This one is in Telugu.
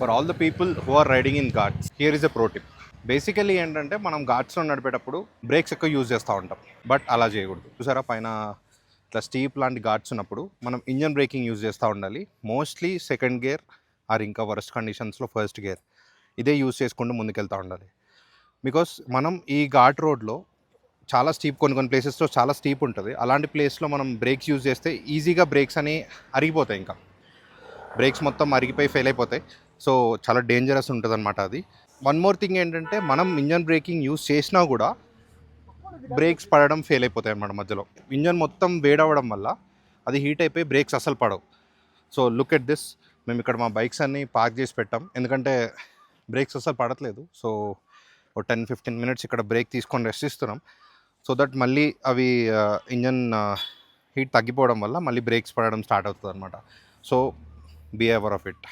For all the people who are riding in ghats, here is a pro tip. Basically ఏంటంటే మనం ఘాట్స్లో నడిపేటప్పుడు బ్రేక్స్ ఎక్కువ యూజ్ చేస్తూ ఉంటాం, బట్ అలా చేయకూడదు. చూసారా పైన ఇట్లా స్టీప్ లాంటి ఘాట్స్ ఉన్నప్పుడు మనం ఇంజన్ బ్రేకింగ్ యూజ్ చేస్తూ ఉండాలి. మోస్ట్లీ సెకండ్ గేర్ ఆర్ ఇంకా వరస్ట్ కండిషన్స్లో ఫస్ట్ గేర్ ఇదే యూజ్ చేసుకుంటూ ముందుకెళ్తూ ఉండాలి. బికాస్ మనం ఈ ఘాట్ రోడ్లో చాలా స్టీప్, కొన్ని ప్లేసెస్లో చాలా స్టీప్ ఉంటుంది. అలాంటి ప్లేస్లో మనం బ్రేక్స్ యూజ్ చేస్తే ఈజీగా బ్రేక్స్ అని అరిగిపోతాయి, ఇంకా బ్రేక్స్ మొత్తం అరిగిపోయి ఫెయిల్ అయిపోతాయి. సో చాలా డేంజరస్ ఉంటుంది అనమాట అది. వన్ మోర్ థింగ్ ఏంటంటే మనం ఇంజన్ బ్రేకింగ్ యూజ్ చేసినా కూడా బ్రేక్స్ పడడం ఫెయిల్ అయిపోతాయి అన్నమాట మధ్యలో. ఇంజన్ మొత్తం వేడవడం వల్ల అది హీట్ అయిపోయి బ్రేక్స్ అసలు పడవు. సో లుక్ ఎట్ దిస్, మేము ఇక్కడ మా బైక్స్ అన్నీ పార్క్ చేసి పెట్టాం, ఎందుకంటే బ్రేక్స్ అసలు పడట్లేదు. సో ఓ 10-15 మినిట్స్ ఇక్కడ బ్రేక్ తీసుకొని రెస్ట్ ఇస్తున్నాం, సో దట్ మళ్ళీ అవి ఇంజన్ హీట్ తగ్గిపోవడం వల్ల మళ్ళీ బ్రేక్స్ పడడం స్టార్ట్ అవుతుంది అనమాట. So be aware of it.